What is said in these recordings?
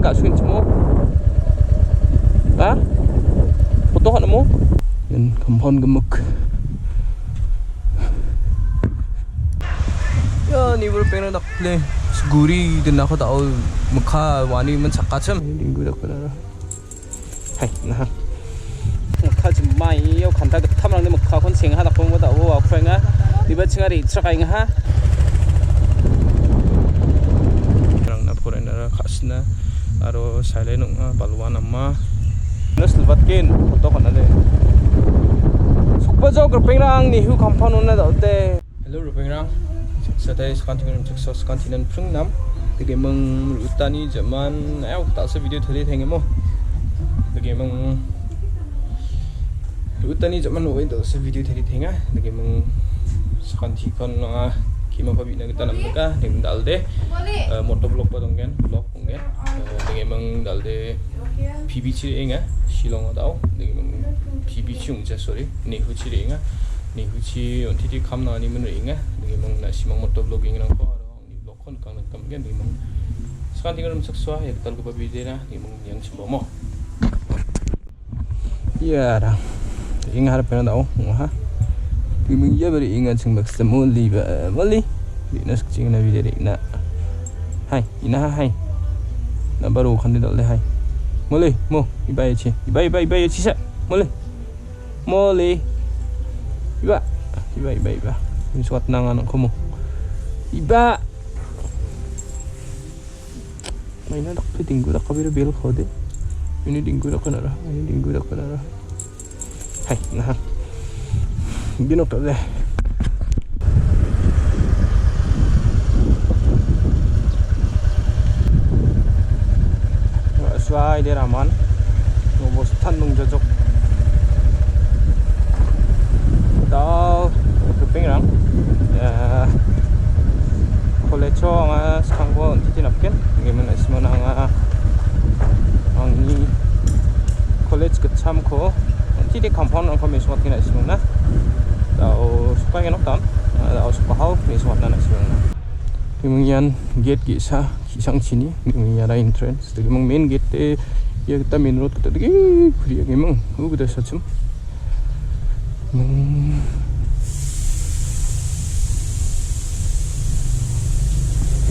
gak suin semua. Hah? Foto kan nemu? Yan kampon gemuk. Ya ni berpengen nak le seguri dan aku tahu muka wani mencakacem. Ini gue dah kenal. Hai, nah. Muka cuma iyo kanta ketam orang ni muka kon sing ha tak pun tahu aku enggak. Tiba cengari cerai enggak ha. Orang na puren ada khasna aro silent nga balwan amma. Nas lebatkin foto kan ada. Sukbajo kerpengrang NEHU compound na daute. Hello kerpengrang. Saya sekarang sekarang prengnam. Jadi meng utani zaman aku tak se video tadi tengok mo. Jadi meng utani zaman itu tak se video tadi tengah. Jadi meng sekarang kima pabi na kita namka dengan dalde motovlogger dongen vlog dongen. Jadi meng dalde PB re.enga Shillong atau jadi meng PB chotchangja sorry NEHU re.enga NEHU onti kamna ni re.enga jadi meng na simang motovlogging nang ko aro ni vlog kon kang nakam gen jadi meng sekarang tinggal saksa ya kita lupa bidena jadi meng yang sembomo iya dah ingat apa yang tahu ha jadi meng ya beri ingat sing maksimal liba mali di nas kecing na video na hai ina hai na baru kan tidak le hai Mole, mo, ibai ci, ibai sisa, mole, iba, ini suat nangan kamu, iba, mainan tak tinggu tak kabir bel kode, ini tinggu tak kenara, hai, nah, gino tak deh. Suai dia raman, ngobos tanung jajok. Tao kepingrang, ya koleco nga sekarang gua titinapkan, gimana semua nga angni college kecam ko, titi kampung ang kami suat kena semua na. Tao suka yang noktam, tao suka hau ni suat na semua na. Kemudian gate kisah kisang sini ada entrance jadi memang main gate ya kita main road kita lagi pria memang udah sacem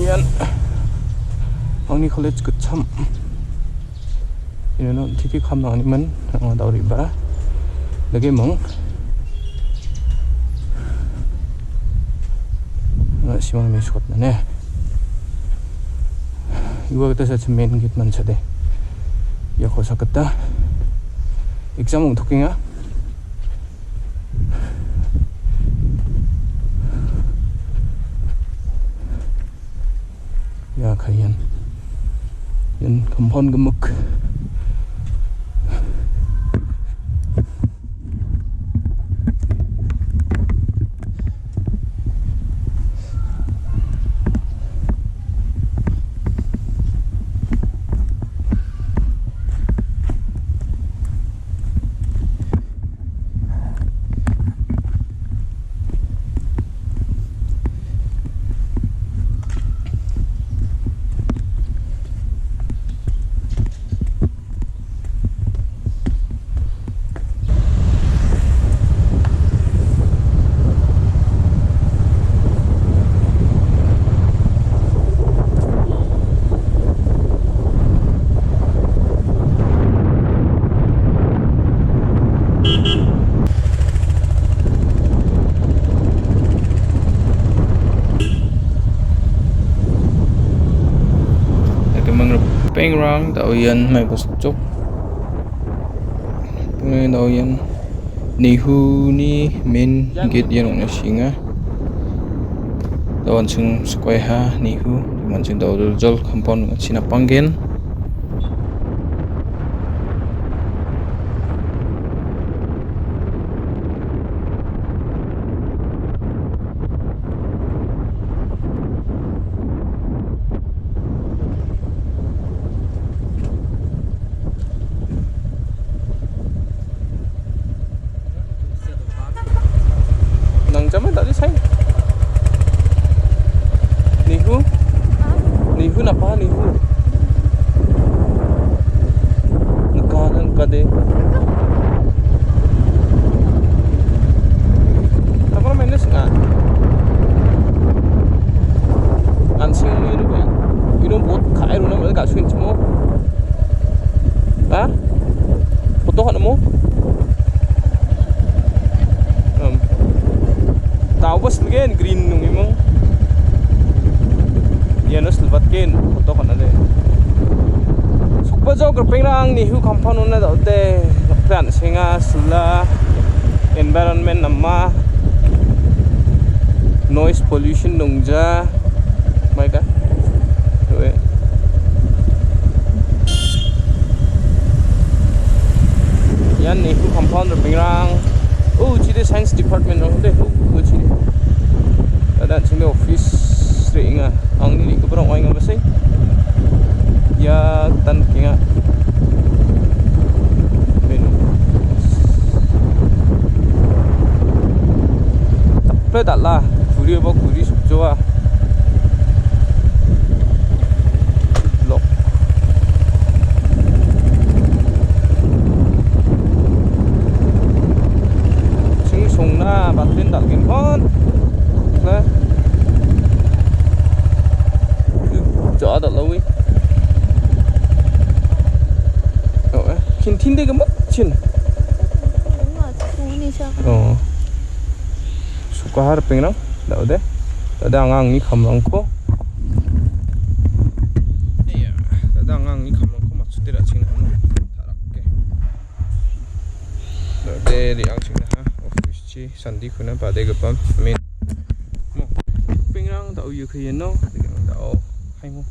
yan ini college kecam ini nanti titik kamna animan tahu riba lagi memang siapa yang suka mana? Ibu kita saja main gate mana saja. Ya kosa kita exam untuk ingat. Ya kalian, yang kampung gemuk. Pengrang tao yan may bustok pengen tao yan NEHU ni main gate yan ang nasinga tao ansung square ha NEHU mansung tao jol compound sinapanggen Zaman tadi saya NEHU NEHU napa NEHU pas legen green nung imong yan silvat ken photo kana de sukba jo gerpengrang NEHU compound na daute plan singa sula environment nama noise pollution nungja mai ka we yan NEHU compound gerpengrang oh chide science department nong de oh chide ada chinde office re.enga ang ni ko parang oing basay ya tan kinga menu takple dalla guri ba guri 좋아 록 송나 맡은 달긴 건 chỗ đó lâu rồi kinh thiên đây cái mất chín suka har pengrang đậu đấy đang ngang ní khăm lăng cô đang ngang ní khăm lăng cô mặt chút là chín không thả rắc đậu đây đi ăn chín ha office chi sandi khuna bà đây gặp bấm mình pengrang đậu yêu khi nó đậu hay mo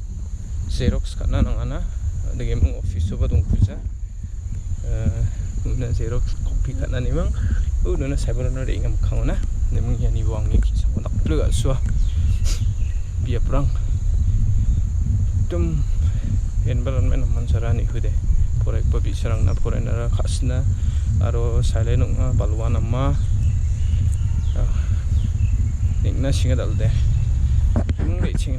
Xerox kana nangana dege mong office ba dong puja na Xerox copy kana ni mang na cyber na re ngam khangona ne mong yani wang ni ki sa nak plug aswa bia prang tum environment man sarani hude porek pa bisarang na foreigner khasna aro silent nga balwan amma ningna singa dalde mong re ching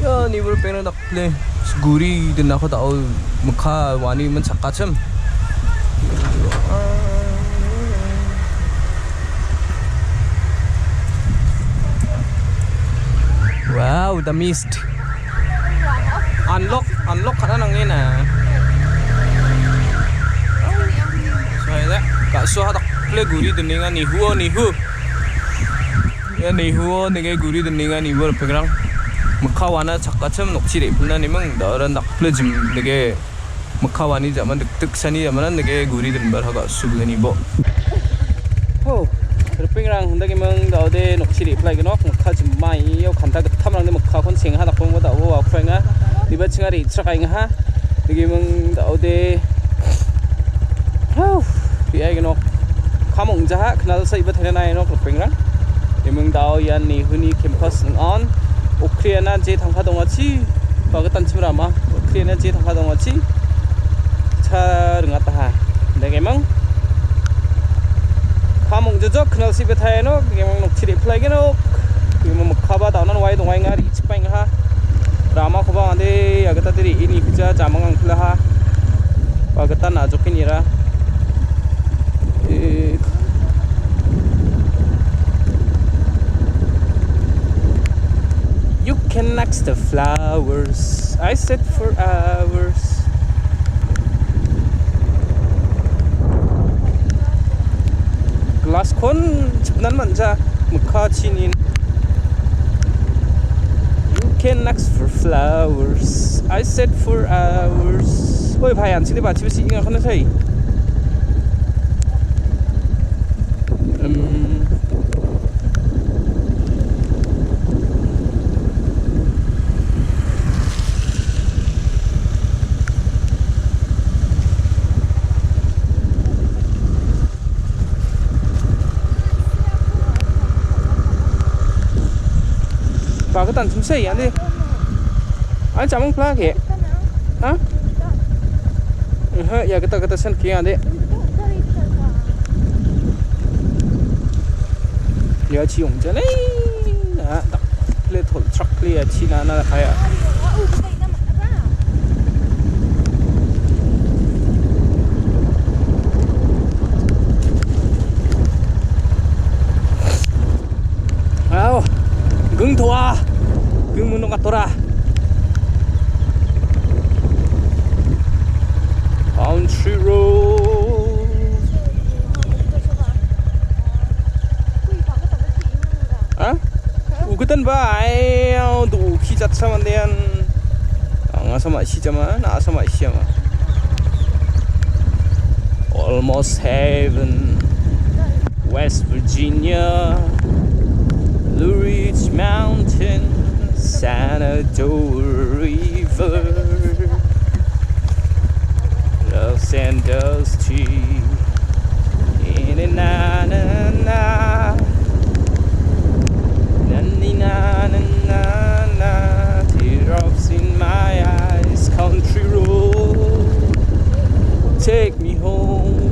ya ni ber pengen dak play guri din ako tao mukha wani man sakacham wow the mist unlock kana nang ina saya ka so hadak play guri din nga NEHU ya NEHU ni guri din nga ni ber pengrang mukhawana chakacham nokchire pulnani mang daran nakplejim nege mukhawani zaman 득득산이 zaman nege guri din bar haga subgani bo ho terpengrang hundagi mang daude nokchire plai gnok mukhajim mai yo khanta thamrang ne mukha kon sing hadak pong da wo akwenga diba chingari chakaing ha nege mang daude ho biai gnok khamong jaha knal sai ba thena nai nok terpengrang emang dau yan NEHU ni campus on 오크리에나 제 당파동어치 바그탄 치브라마 오크리에나 제 당파동어치 차릉았다 하 내게망 카몽저저 그날 시베 타에노 내게망 녹치리 플라이게노 그뭐 먹카바 다운한 와이 동와잉아 리치파잉하 라마 코바 안데 야가타들이 이니 피자 자망앙 플라하 바그탄 아조키니라 You can next the flowers. I said for hours. Glass kon chipnan manja mukha chinin. You can next for flowers. I said for hours. Oi bhai an chide ba chibsi inga khana thai. 바그탄 좀 세이 안돼 Anh chả mong pla kìa. Hả? Ya kita sen kia deh. Ya cium je nih. Nah, le thol truck le China na kaya. Ayo, gừng thua, gừng muốn nông tora. Country road. Hả? Cái tên bài đủ khi chặt sao anh đen. Ngã sao mà xí chama, nã sao mà xí mà. Almost heaven, West Virginia. Blue Ridge Mountain, Shenandoah River, Los Angeles Tree, na na na, na na na, teardrops in my eyes, country road, take me home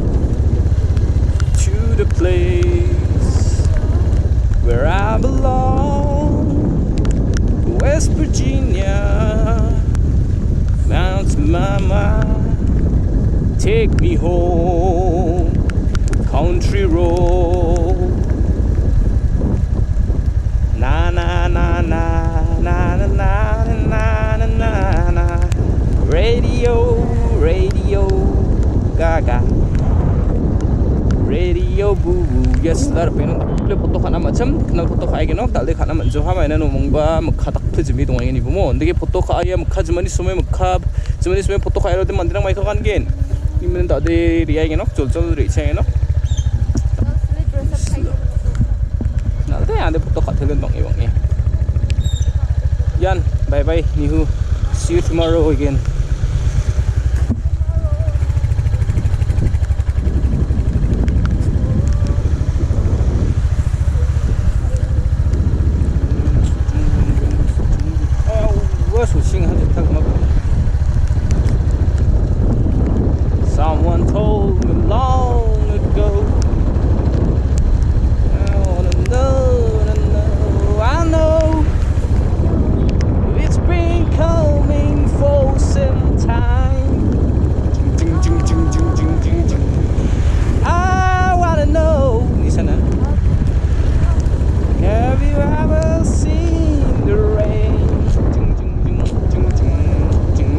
to the place where I belong, West Virginia, Mount Mama, take me home, country road, na na na na na na na na na na na, radio, gaga, radio boo boo, yes, lar penong foto kana macam kenal foto kaya gino talde kana manjo ha mainan umongba mukha tak phejmi dong ini bumo ndege foto kaya mukha jmani sume foto kaya rode mandirang mai kan gen nimen tade riya gino chol ri che gino nalde ande foto ka thelen dong ibong e yan bye bye NEHU, see you tomorrow again. Someone told me long ago, I wanna know, I know it's been coming for some time. I wanna know, listen, have you ever seen the rain?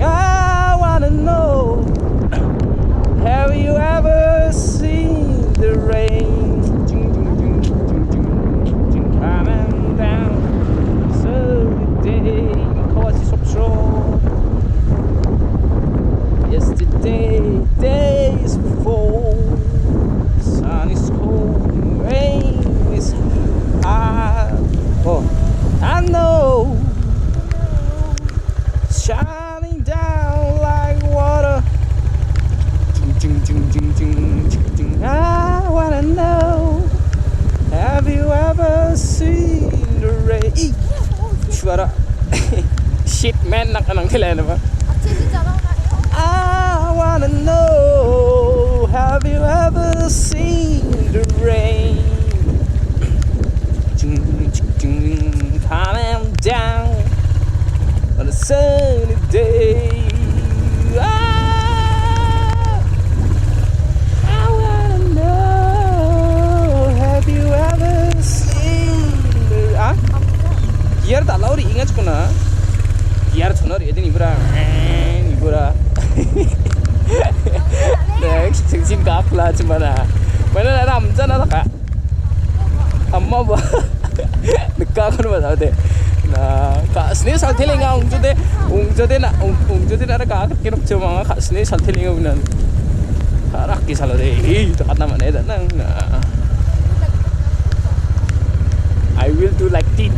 I wanna know, have you ever seen the rain coming down? So day, cause it's so yesterday, days before, sun is cold, rain is hot. Oh, I know, shining down like water. I wanna know, have you ever seen the rain? Suara shit man nak anang kailan ba? I wanna know, have you ever seen the rain coming down on a sunny day? Giar tak lau ri ingat kuna. Giar chuna ri edin ibra. Next sing kakla cumana. Mana ramja na ka. Amma ba. Nikka kan ba de. Na ka sne sal thelinga ungjode na ka kirop chuma ka sne sal thelinga unan. Karak ki sal de. To katna mane da nang na. I will do like this.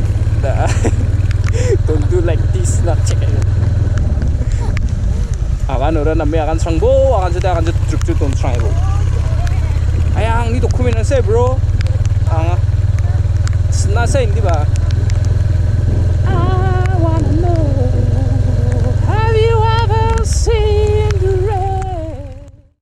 Don't do like this, not check it. Akan orang namanya akan sangbo, akan truk don't try bro. Ayang ni dokumen saya bro. Senasa ini ba.